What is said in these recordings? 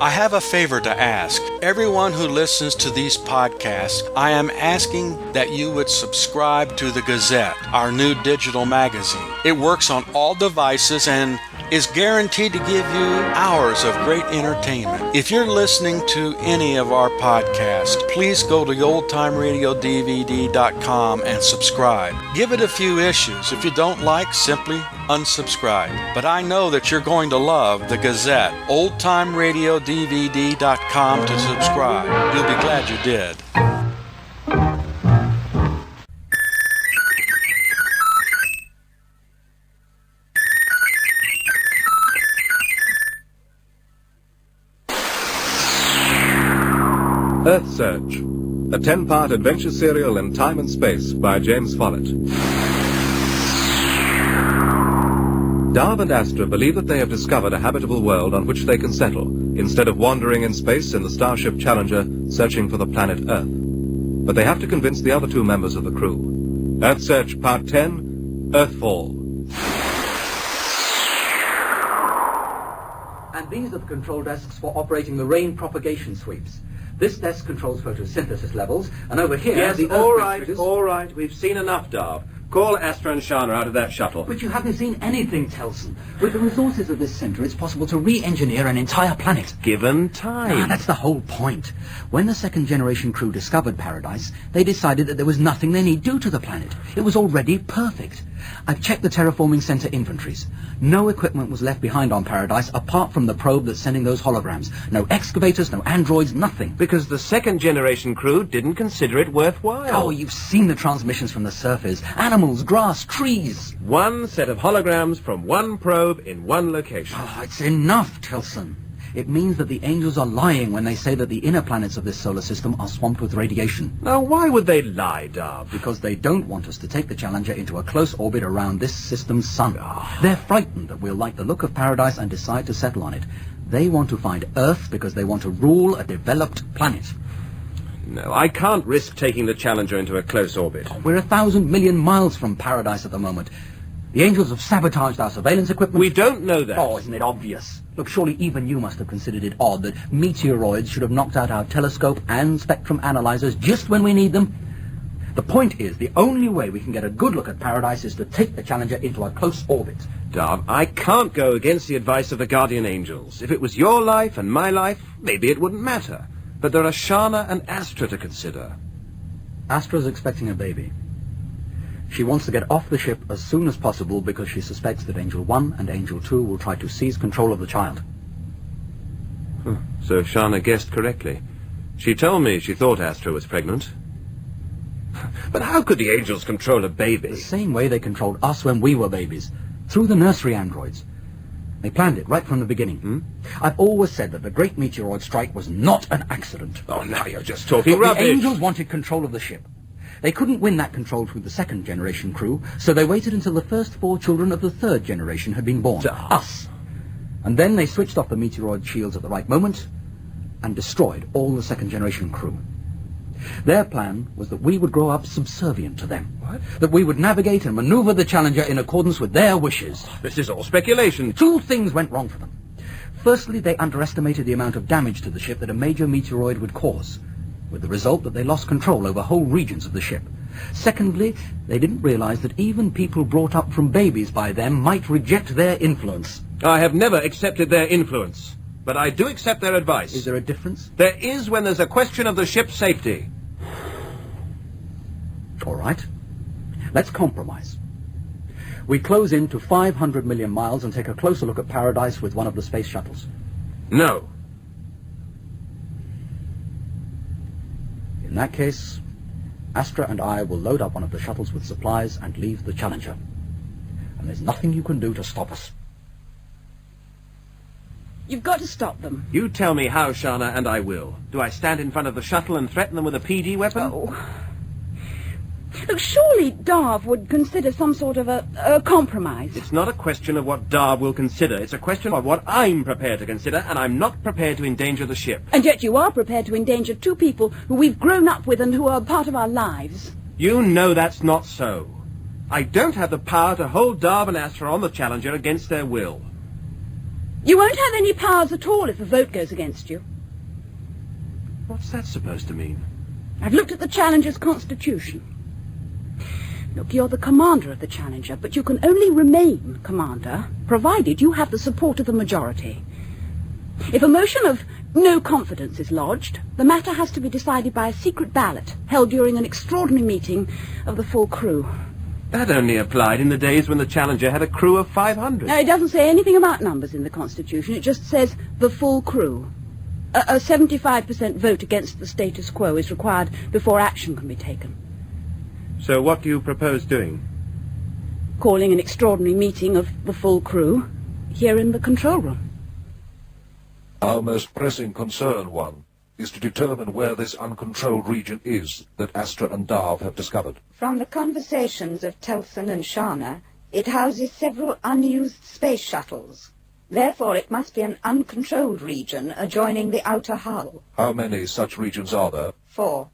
I have a favor to ask. Everyone who listens to these podcasts, I am asking that you would subscribe to the Gazette, our new digital magazine. It works on all devices and is guaranteed to give you hours of great entertainment. If you're listening to any of our podcasts, please go to oldtimeradiodvd.com and subscribe. Give it a few issues. If you don't like, simply unsubscribe. But I know that you're going to love the Gazette, oldtimeradiodvd.com to subscribe. You'll be glad you did. Earth Search, a 10-part adventure serial in time and space by James Follett. Darv and Astra believe that they have discovered a habitable world on which they can settle, instead of wandering in space in the Starship Challenger searching for the planet Earth. But they have to convince the other two members of the crew. Earth Search Part 10, Earthfall. And these are the control desks for operating the rain propagation sweeps. This desk controls photosynthesis levels, and over here... Yes, the all Earth right. We've seen enough, Darv. Call Astra and Shana out of that shuttle. But you haven't seen anything, Telson. With the resources of this center, it's possible to re-engineer an entire planet. Given time. That's the whole point. When the second-generation crew discovered Paradise, they decided that there was nothing they need do to the planet. It was already perfect. I've checked the terraforming center inventories. No equipment was left behind on Paradise apart from the probe that's sending those holograms. No excavators, no androids, nothing. Because the second-generation crew didn't consider it worthwhile. Oh, you've seen the transmissions from the surface. Animals, grass, trees. One set of holograms from one probe in one location. Oh, it's enough, Tilson. It means that the angels are lying when they say that the inner planets of this solar system are swamped with radiation. Now, why would they lie, Darv? Because they don't want us to take the Challenger into a close orbit around this system's sun. They're frightened that we'll like the look of Paradise and decide to settle on it. They want to find Earth because they want to rule a developed planet. No, I can't risk taking the Challenger into a close orbit. We're 1,000 million miles from Paradise at the moment. The angels have sabotaged our surveillance equipment. We don't know that. Oh, isn't it obvious? Look, surely even you must have considered it odd that meteoroids should have knocked out our telescope and spectrum analyzers just when we need them. The point is, the only way we can get a good look at Paradise is to take the Challenger into a close orbit. Darv, I can't go against the advice of the Guardian Angels. If it was your life and my life, maybe it wouldn't matter. But there are Shana and Astra to consider. Astra's expecting a baby. She wants to get off the ship as soon as possible because she suspects that Angel 1 and Angel 2 will try to seize control of the child. So Shana guessed correctly. She told me she thought Astra was pregnant. But how could the angels control a baby? The same way they controlled us when we were babies, through the nursery androids. They planned it right from the beginning. I've always said that the Great Meteoroid Strike was not an accident. Oh, now you're just talking rubbish. The angels wanted control of the ship. They couldn't win that control through the second-generation crew, so they waited until the first 4 children of the third generation had been born. Us. And then they switched off the meteoroid shields at the right moment and destroyed all the second-generation crew. Their plan was that we would grow up subservient to them. What? That we would navigate and maneuver the Challenger in accordance with their wishes. This is all speculation. 2 things went wrong for them. Firstly, they underestimated the amount of damage to the ship that a major meteoroid would cause, with the result that they lost control over whole regions of the ship. Secondly, they didn't realize that even people brought up from babies by them might reject their influence. I have never accepted their influence, but I do accept their advice. Is there a difference? There is when there's a question of the ship's safety. All right. Let's compromise. We close in to 500 million miles and take a closer look at Paradise with one of the space shuttles. No. In that case, Astra and I will load up one of the shuttles with supplies and leave the Challenger. And there's nothing you can do to stop us. You've got to stop them. You tell me how, Shana, and I will. Do I stand in front of the shuttle and threaten them with a PD weapon? Oh. Look, surely Darv would consider some sort of a compromise. It's not a question of what Darv will consider. It's a question of what I'm prepared to consider, and I'm not prepared to endanger the ship. And yet you are prepared to endanger 2 people who we've grown up with and who are part of our lives. You know that's not so. I don't have the power to hold Darv and Astra on the Challenger against their will. You won't have any powers at all if the vote goes against you. What's that supposed to mean? I've looked at the Challenger's constitution. Look, you're the commander of the Challenger, but you can only remain commander, provided you have the support of the majority. If a motion of no confidence is lodged, the matter has to be decided by a secret ballot held during an extraordinary meeting of the full crew. That only applied in the days when the Challenger had a crew of 500. Now, it doesn't say anything about numbers in the Constitution. It just says the full crew. A 75% vote against the status quo is required before action can be taken. So what do you propose doing? Calling an extraordinary meeting of the full crew here in the control room. Our most pressing concern, One, is to determine where this uncontrolled region is that Astra and Darv have discovered. From the conversations of Telson and Shana, it houses several unused space shuttles. Therefore, it must be an uncontrolled region adjoining the outer hull. How many such regions are there? 4.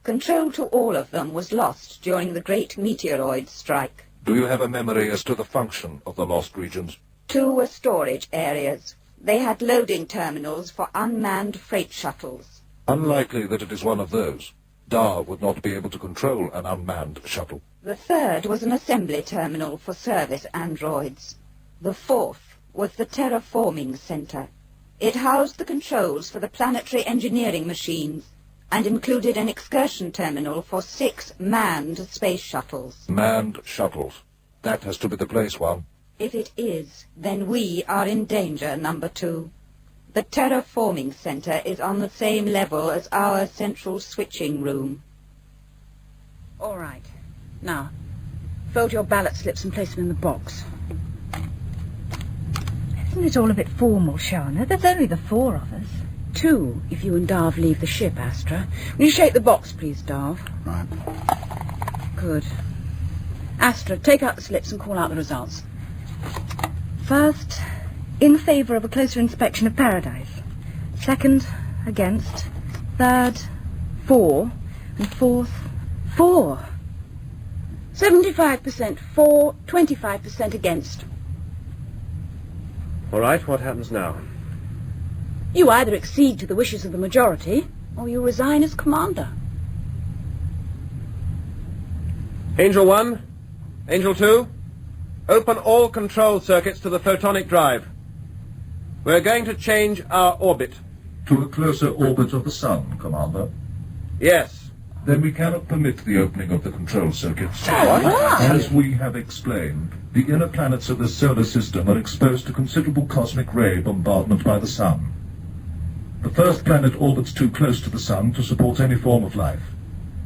Control to all of them was lost during the Great Meteoroid Strike. Do you have a memory as to the function of the lost regions? 2 were storage areas. They had loading terminals for unmanned freight shuttles. Unlikely that it is one of those. Darv would not be able to control an unmanned shuttle. The 3rd was an assembly terminal for service androids. The 4th was the terraforming center. It housed the controls for the planetary engineering machines and included an excursion terminal for 6 manned space shuttles. Manned shuttles. That has to be the place, One. If it is, then we are in danger, number 2. The terraforming center is on the same level as our central switching room. All right. Now, fold your ballot slips and place them in the box. Isn't it all a bit formal, Shana? There's only the 4 of us. 2, if you and Darv leave the ship, Astra. Will you shake the box, please, Darv? Right. Good. Astra, take out the slips and call out the results. First, in favour of a closer inspection of Paradise. Second, against. Third, 4. And fourth, 4. 75% for, 25% against. All right, what happens now? You either accede to the wishes of the majority, or you resign as commander. Angel 1, Angel 2, open all control circuits to the photonic drive. We're going to change our orbit. To a closer orbit of the Sun, Commander. Yes. Then we cannot permit the opening of the control circuits. Why? As we have explained, the inner planets of the solar system are exposed to considerable cosmic ray bombardment by the Sun. The first planet orbits too close to the Sun to support any form of life.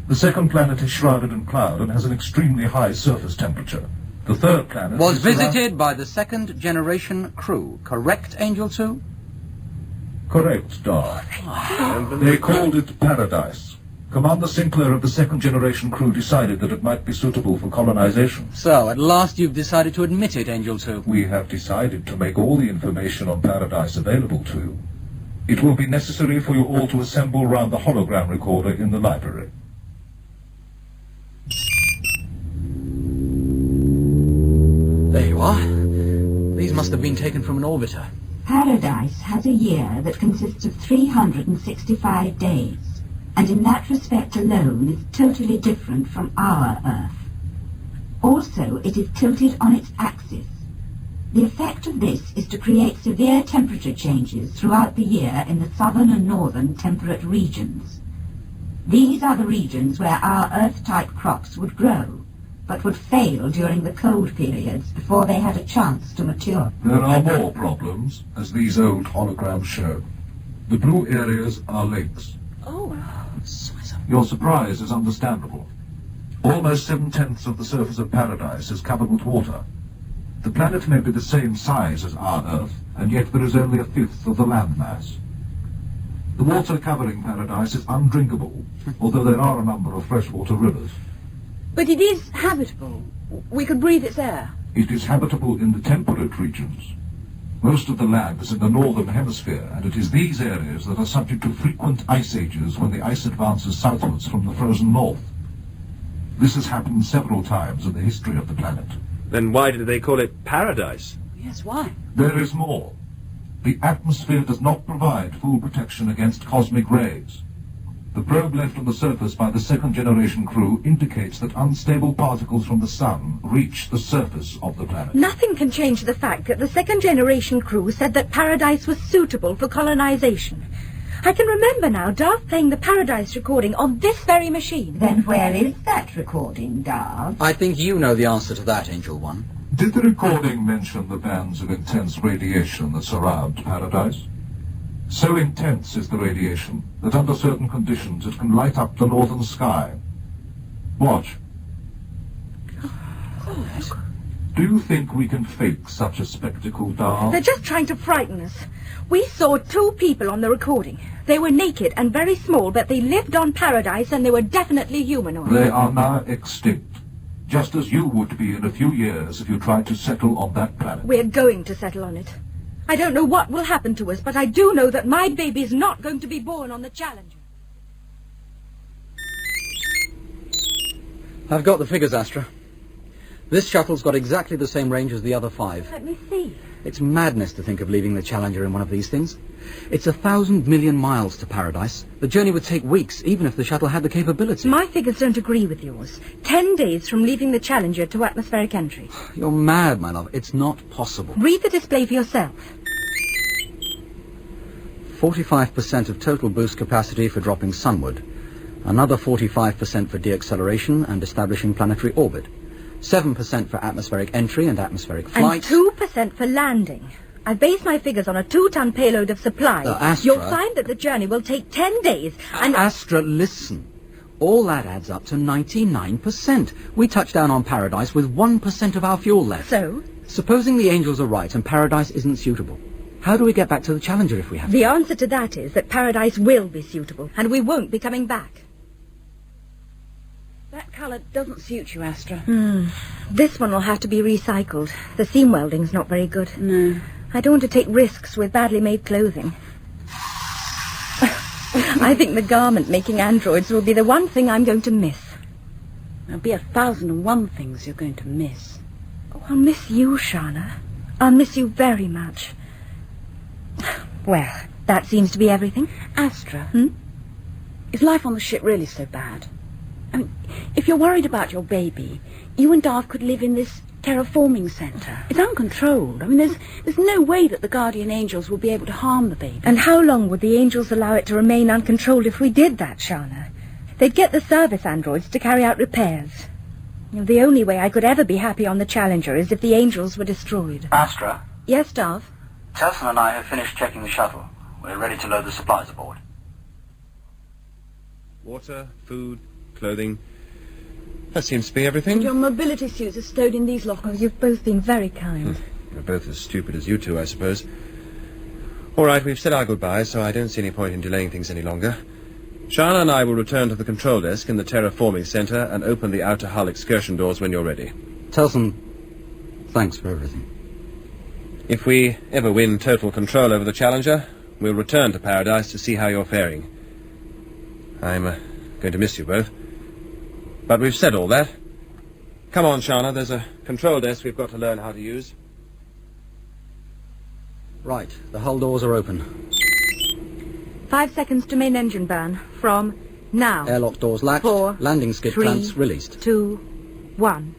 The second planet is shrouded in cloud and has an extremely high surface temperature. The third planet Was is surrounded- visited by the 2nd generation crew, correct, Angel 2? Correct, Dar. They called it Paradise. Commander Sinclair of the 2nd generation crew decided that it might be suitable for colonization. So, at last you've decided to admit it, Angel 2. We have decided to make all the information on Paradise available to you. It will be necessary for you all to assemble round the hologram recorder in the library. There you are. These must have been taken from an orbiter. Paradise has a year that consists of 365 days, and in that respect alone is totally different from our Earth. Also, it is tilted on its axis. The effect of this is to create severe temperature changes throughout the year in the southern and northern temperate regions. These are the regions where our Earth-type crops would grow, but would fail during the cold periods before they had a chance to mature. There are more problems, as these old holograms show. The blue areas are lakes. Oh, Your surprise is understandable. Almost 7/10 of the surface of Paradise is covered with water. The planet may be the same size as our Earth, and yet there is only 1/5 of the land mass. The water covering Paradise is undrinkable, although there are a number of freshwater rivers. but it is habitable. We could breathe its air. It is habitable in the temperate regions. Most of the land is in the northern hemisphere, and it is these areas that are subject to frequent ice ages when the ice advances southwards from the frozen north. This has happened several times in the history of the planet. Then why did they call it Paradise? Yes, why? There is more. The atmosphere does not provide full protection against cosmic rays. The probe left on the surface by the second-generation crew indicates that unstable particles from the sun reach the surface of the planet. Nothing can change the fact that the second-generation crew said that Paradise was suitable for colonization. I can remember now Darth playing the Paradise recording on this very machine. Then where is that recording, Darth? I think you know the answer to that, Angel One. Did the recording mention the bands of intense radiation that surround Paradise? So intense is the radiation that under certain conditions it can light up the northern sky. Watch. Do you think we can fake such a spectacle, Darth? They're just trying to frighten us. We saw 2 people on the recording. They were naked and very small, but they lived on Paradise and they were definitely humanoid. They are now extinct, just as you would be in a few years if you tried to settle on that planet. We're going to settle on it. I don't know what will happen to us, but I do know that my baby's not going to be born on the Challenger. I've got the figures, Astra. This shuttle's got exactly the same range as the other 5. Let me see. It's madness to think of leaving the Challenger in one of these things. It's 1,000 million miles to Paradise. The journey would take weeks, even if the shuttle had the capability. My figures don't agree with yours. 10 days from leaving the Challenger to atmospheric entry. You're mad, my love. It's not possible. Read the display for yourself. 45% of total boost capacity for dropping sunward. Another 45% for deacceleration and establishing planetary orbit. 7% for atmospheric entry and atmospheric flight. And 2% for landing. I base my figures on a 2-ton payload of supplies. Astra. You'll find that the journey will take 10 days, and... Astra, listen. All that adds up to 99%. We touched down on Paradise with 1% of our fuel left. So? Supposing the Angels are right and Paradise isn't suitable, how do we get back to the Challenger if we have to? The answer to that is that Paradise will be suitable, and we won't be coming back. That colour doesn't suit you, Astra. This one will have to be recycled. The seam welding's not very good. No. I don't want to take risks with badly made clothing. I think the garment-making androids will be the one thing I'm going to miss. There'll be 1,001 things you're going to miss. Oh, I'll miss you, Shana. I'll miss you very much. Well, that seems to be everything. Astra, is life on the ship really so bad? I mean, if you're worried about your baby, you and Darth could live in this terraforming centre. It's uncontrolled. I mean, there's no way that the Guardian Angels will be able to harm the baby. And how long would the Angels allow it to remain uncontrolled if we did that, Shana? They'd get the service androids to carry out repairs. You know, the only way I could ever be happy on the Challenger is if the Angels were destroyed. Astra, Yes, Darth? Telson and I have finished checking the shuttle. We're ready to load the supplies aboard. Water, food, clothing. That seems to be everything. Your mobility suits are stowed in these Oh, lockers. you've both been very kind. We're both as stupid as you two, I suppose. All right, we've said our goodbyes, so I don't see any point in delaying things any longer. Shana and I will return to the control desk in the terraforming center and open the outer hull excursion doors when you're ready. Telson, thanks for everything. If we ever win total control over the Challenger, we'll return to Paradise to see how you're faring. I'm going to miss you both. But we've said all that. Come on, Shana, there's a control desk we've got to learn how to use. Right, the hull doors are open. 5 seconds to main engine burn. From now. Airlock doors latched. 4, landing skid 3, clamps released. 2, 1.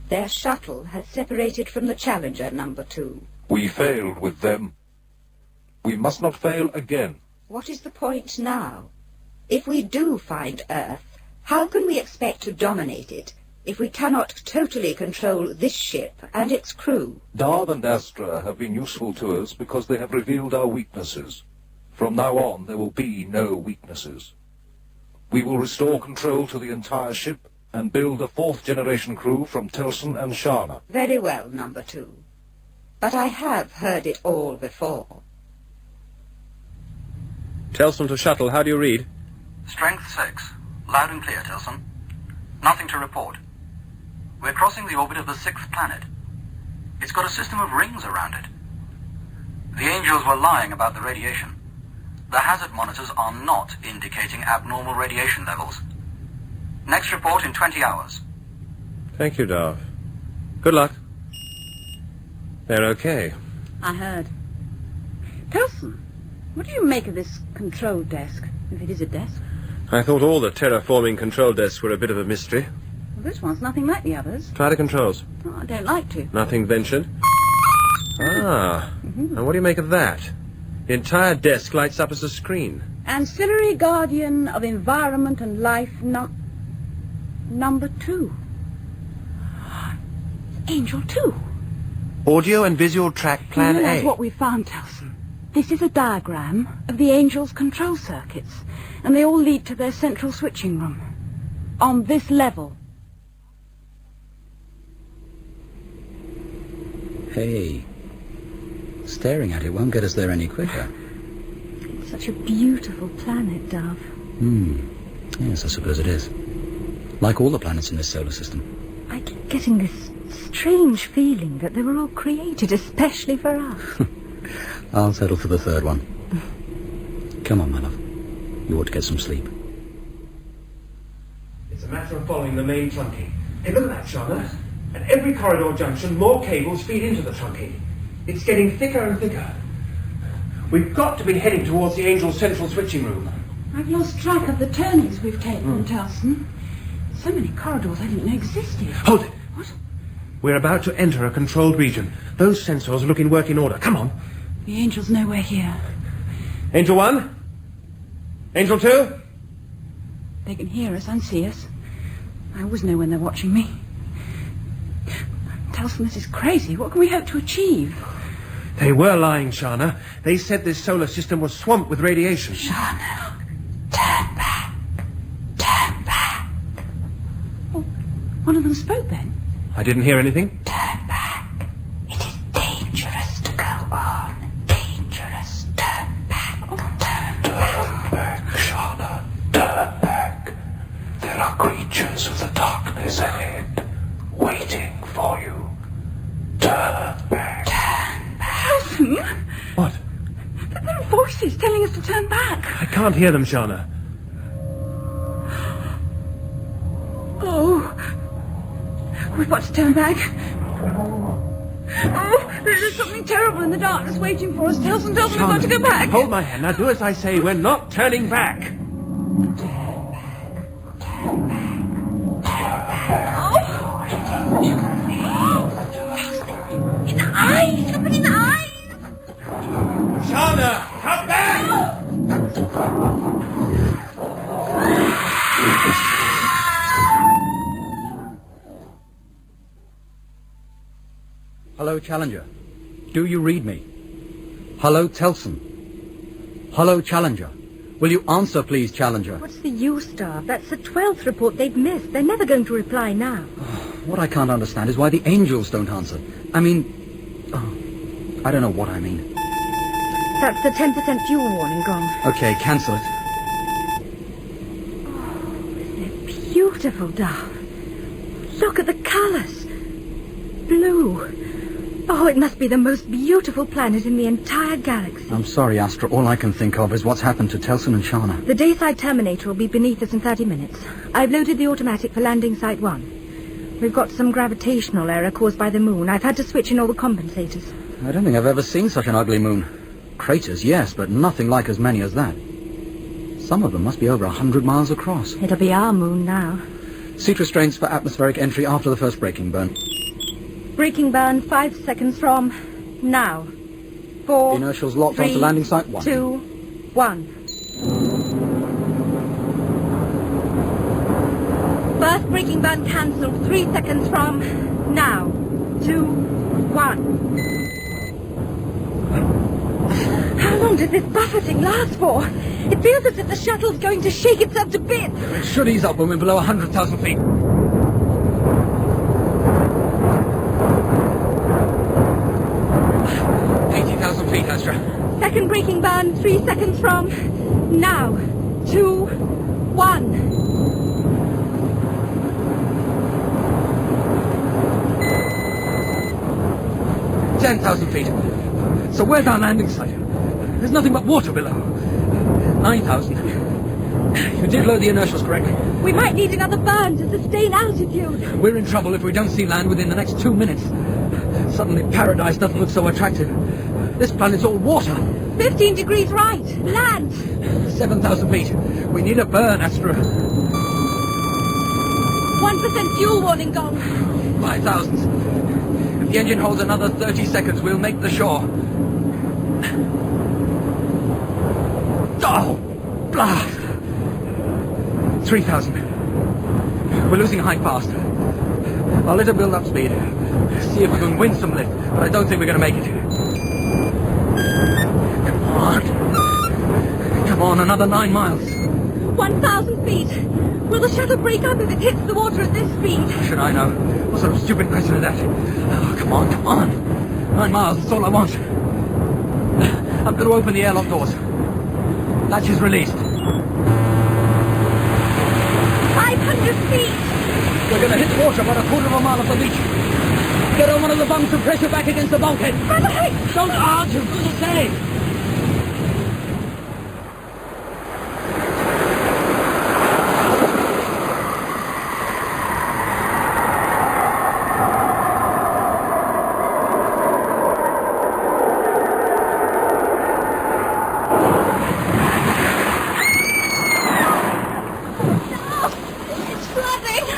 Their shuttle has separated from the Challenger, number 2. We failed with them. We must not fail again. What is the point now? If we do find Earth, how can we expect to dominate it if we cannot totally control this ship and its crew? Darth and Astra have been useful to us because they have revealed our weaknesses. From now on, there will be no weaknesses. We will restore control to the entire ship and build a 4th-generation crew from Telson and Shana. Very well, number 2. But I have heard it all before. Telson to shuttle, how do you read? Strength 6. Loud and clear, Telson. Nothing to report. We're crossing the orbit of the 6th planet. It's got a system of rings around it. The Angels were lying about the radiation. The hazard monitors are not indicating abnormal radiation levels. Next report in 20 hours. Thank you, Darv. Good luck. They're okay. I heard. Towson, what do you make of this control desk, if it is a desk? I thought all the terraforming control desks were a bit of a mystery. Well, this one's nothing like the others. Try the controls. Oh, I don't like to. Nothing ventured. Ah. And what do you make of that? The entire desk lights up as a screen. Ancillary Guardian of Environment and Life, number 2. Angel 2. Audio and visual track plan That's A. what we found, Towson. This is a diagram of the Angel's control circuits, and they all lead to their central switching room. On this level. Hey, staring at it won't get us there any quicker. It's such a beautiful planet, Dove. Yes, I suppose it is. Like all the planets in this solar system. I keep getting this strange feeling that they were all created especially for us. I'll settle for the third one. Come on, my love. You ought to get some sleep. It's a matter of following the main trunking. Hey, look at that, Shauna. At every corridor junction, more cables feed into the trunking. It's getting thicker and thicker. We've got to be heading towards the Angel's central switching room. I've lost track of the turnings we've taken, Towson. So many corridors I didn't know existed. Hold it. What? We're about to enter a controlled region. Those sensors look in working order. Come on. The Angel's nowhere here. Angel 1? Angel 2? They can hear us and see us. I always know when they're watching me. Towson, this is crazy. What can we hope to achieve? They were lying, Shana. They said this solar system was swamped with radiation. Shana, turn back. Turn back. Oh, one of them spoke then. I didn't hear anything. Turn back. It is dangerous to go on. Dangerous. Turn back. Turn back, Shana. Turn back. There are creatures of the darkness ahead, waiting for you. Turn back. Towson, What? there are voices telling us to turn back. I can't hear them, Shana. Oh, we've got to turn back. Oh, there's something terrible in the darkness waiting for us. Towson, we've got to go back. Hold my hand. Now do as I say. We're not turning back. In the eyes! Something in the eyes! Shana, come back! Hello, Challenger. Do you read me? Hello, Towson. Hello, Challenger. Will you answer, please, Challenger? What's the use, Dove? That's the 12th report they've missed. They're never going to reply now. What I can't understand is why the Angels don't answer. I mean... I don't know what I mean. That's the 10% fuel warning gone. Okay, cancel it. They're beautiful, Dove. Look at the colours. Blue. Oh, it must be the most beautiful planet in the entire galaxy. I'm sorry, Astra. All I can think of is what's happened to Towson and Shana. The Dayside Terminator will be beneath us in 30 minutes. I've loaded the automatic for landing site 1. We've got some gravitational error caused by the moon. I've had to switch in all the compensators. I don't think I've ever seen such an ugly moon. Craters, yes, but nothing like as many as that. Some of them must be over 100 miles across. It'll be our moon now. Seat restraints for atmospheric entry after the first braking burn. Braking burn 5 seconds from now. 4, Inertials locked 3, onto landing site 1. 2, 1. First braking burn cancelled 3 seconds from now. 2, 1. How long does this buffeting last for? It feels as if the shuttle's going to shake itself to bits. It should ease up when we're below 100,000 feet. Feet, Astra. Second braking burn 3 seconds from now. 2, 1. $10,000 feet. So where's our landing site? There's nothing but water below. 9,000. You did load the inertials correctly. We might need another burn to sustain altitude. We're in trouble if we don't see land within the next 2 minutes. Suddenly paradise doesn't look so attractive. This planet's all water. 15 degrees right. Land. 7,000 feet. We need a burn, Astra. 1% fuel warning gone. 5,000. If the engine holds another 30 seconds, we'll make the shore. Oh! Blast! 3,000. We're losing height fast. I'll let her build up speed. See if we can win some lift, but I don't think we're going to make it. Come on. Come on, another 9 miles. 1,000 feet. Will the shuttle break up if it hits the water at this speed? Should I know? What sort of stupid question is that? Oh, come on, come on. 9 miles, that's all I want. I'm going to open the airlock doors. Latch is released. 500 feet. We're going to hit water about a quarter of a mile off the beach. Get on one of the bunks and press your back against the bulkhead. Don't argue, do the same.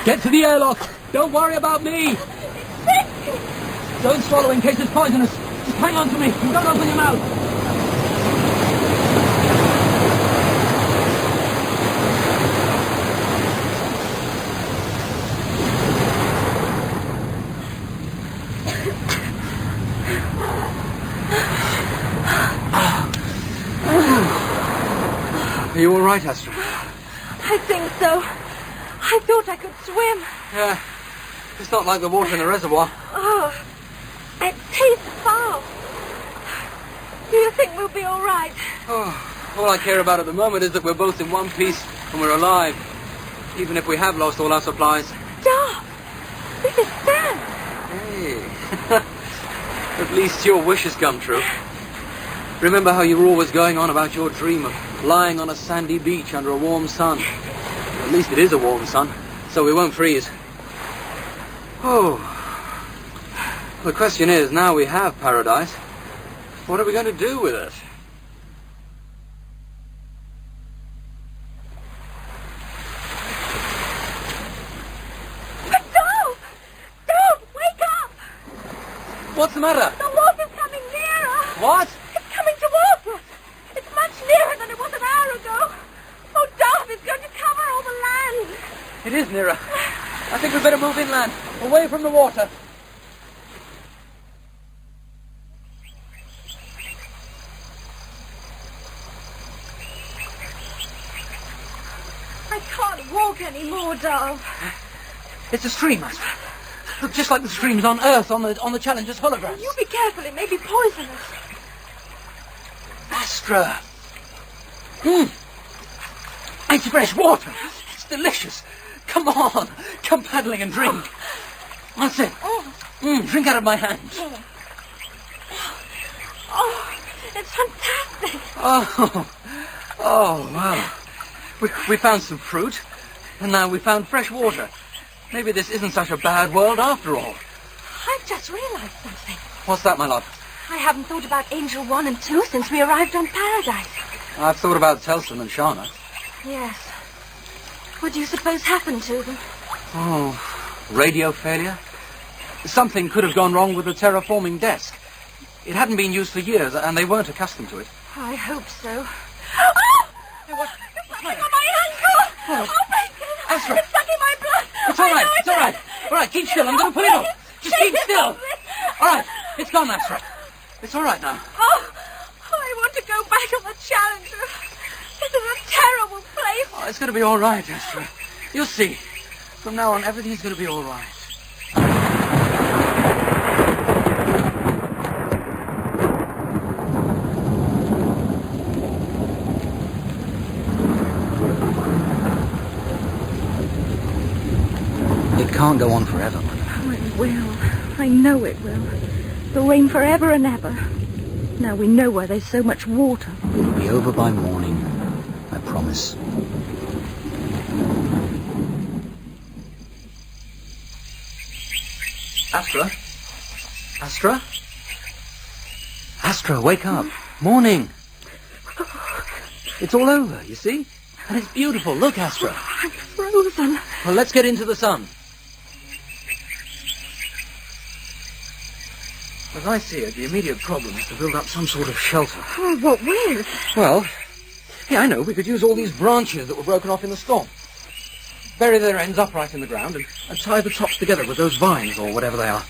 Get to the airlock. Don't worry about me. Don't swallow in case it's poisonous. Just hang on to me and don't open your mouth. Are you all right, Astra? I think so. I thought I could swim. Yeah. It's not like the water in the reservoir. Oh, it tastes foul. Do you think we'll be all right? Oh, all I care about at the moment is that we're both in one piece and we're alive. Even if we have lost all our supplies. Stop! This is Sam. Hey. At least your wish has come true. Remember how you were always going on about your dream of lying on a sandy beach under a warm sun? At least it is a warm sun, so we won't freeze. Oh. The question is, now we have paradise, what are we going to do with it? Stop! Stop! Wake up! What's the matter? The water's coming nearer. What? It's coming towards us. It's much nearer than it was an hour ago. Oh, Dove, it's going to cover all the land. It is nearer. I think we better move inland, away from the water. I can't walk anymore, Dove. It's a stream, Master. Look, just like the streams on Earth on the Challenger's holograms. You be careful, it may be poisonous. Astra. It's fresh water. It's delicious. Come on. Come paddling and drink. That's it. Drink out of my hand. Oh, it's fantastic. Oh, wow. We found some fruit, and now we found fresh water. Maybe this isn't such a bad world after all. I've just realized something. What's that, my love? I haven't thought about Angel 1 and 2 since we arrived on Paradise. I've thought about Telston and Shauna. Yes. What do you suppose happened to them? Oh, radio failure? Something could have gone wrong with the terraforming desk. It hadn't been used for years, and they weren't accustomed to it. I hope so. Oh! What? It's sucking on my ankle! What? Oh, my God! Astra. It's sucking my blood! It's all right, I know it's all right. All right, keep still, I'm going to pull it off. Just keep still. All right, it's gone, Astra. It's all right now. Oh, I want to go back on the Challenger. This is a terrible place. Oh, it's going to be all right, Astra. You'll see. From now on, everything's going to be all right. It can't go on forever, Mother. Oh, it will. I know it will. It'll rain forever and ever. Now we know why there's so much water. It'll be over by morning, I promise. Astra? Astra? Astra, wake up. Morning. It's all over, you see? And it's beautiful. Look, Astra. I'm frozen. Well, let's get into the sun. As I see it, the immediate problem is to build up some sort of shelter. Oh, what with? Well, yeah, I know. We could use all these branches that were broken off in the storm. Bury their ends upright in the ground and tie the tops together with those vines or whatever they are.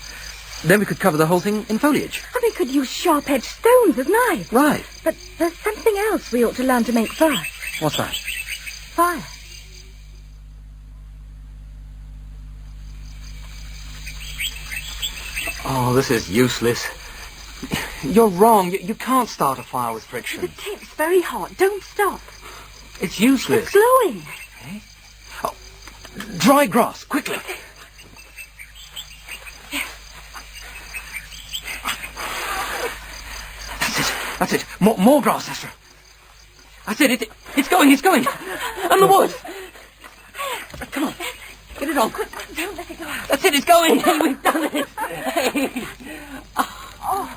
Then we could cover the whole thing in foliage. And we could use sharp-edged stones as knives. Right. But there's something else we ought to learn to make first. What's that? Fire. Oh, this is useless. You're wrong. You can't start a fire with friction. The tip's very hot. Don't stop. It's useless. It's glowing. Oh, dry grass, quickly. That's it. More grass, Astra. That's it. It's going. And the wood. Come on. Get it on. Quick, don't let it go out. That's it. It's going. Hey, we've done it. Hey. Oh.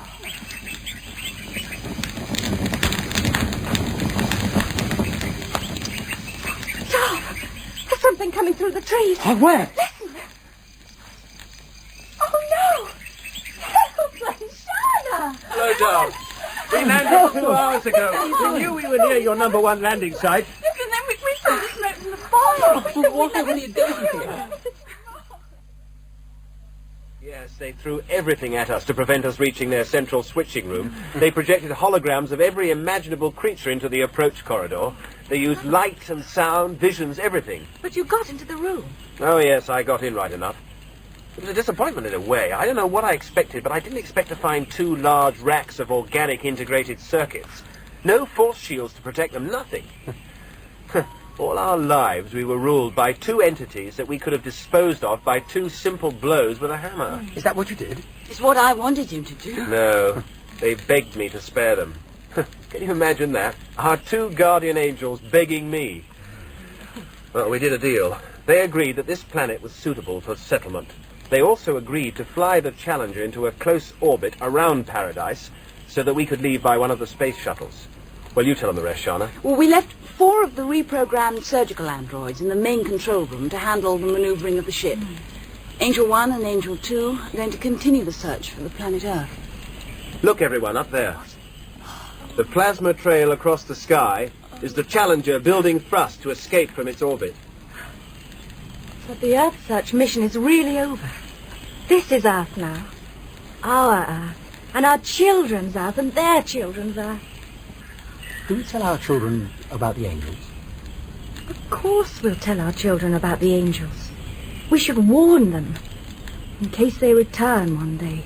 Stop. There's something coming through the trees. Oh, where? Listen. Oh, no. Aeroplane, Shana. Slow down. We landed 2 hours ago. We knew we were near your number 1 landing site. Look, and then we saw the smoke from the fire. What are you doing here? Yes, they threw everything at us to prevent us reaching their central switching room. They projected holograms of every imaginable creature into the approach corridor. They used light and sound, visions, everything. But you got into the room. Oh, yes, I got in right enough. It was a disappointment in a way. I don't know what I expected, but I didn't expect to find 2 large racks of organic integrated circuits. No force shields to protect them, nothing. All our lives we were ruled by 2 entities that we could have disposed of by 2 simple blows with a hammer. Is that what you did? It's what I wanted you to do. No, they begged me to spare them. Can you imagine that? Our 2 guardian angels begging me. Well, we did a deal. They agreed that this planet was suitable for settlement. They also agreed to fly the Challenger into a close orbit around Paradise so that we could leave by one of the space shuttles. Well, you tell them the rest, Shana. Well, we left 4 of the reprogrammed surgical androids in the main control room to handle the maneuvering of the ship. Angel 1 and Angel 2 are going to continue the search for the planet Earth. Look, everyone, up there. The plasma trail across the sky is the Challenger building thrust to escape from its orbit. But the Earth search mission is really over. This is Earth now. Our Earth. And our children's Earth and their children's Earth. Do we tell our children about the angels? Of course we'll tell our children about the angels. We should warn them, in case they return one day.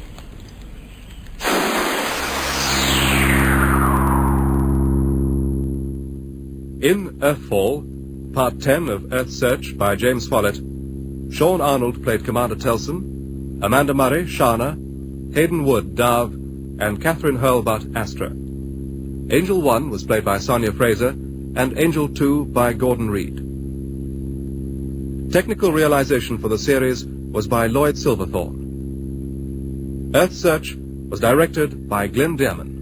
In Earthfall, Part 10 of Earth Search by James Follett, Sean Arnold played Commander Telson, Amanda Murray, Shana, Hayden Wood, Dav, and Catherine Hurlbutt, Astra. Angel 1 was played by Sonia Fraser, and Angel 2 by Gordon Reed. Technical realization for the series was by Lloyd Silverthorne. Earth Search was directed by Glenn Dearman.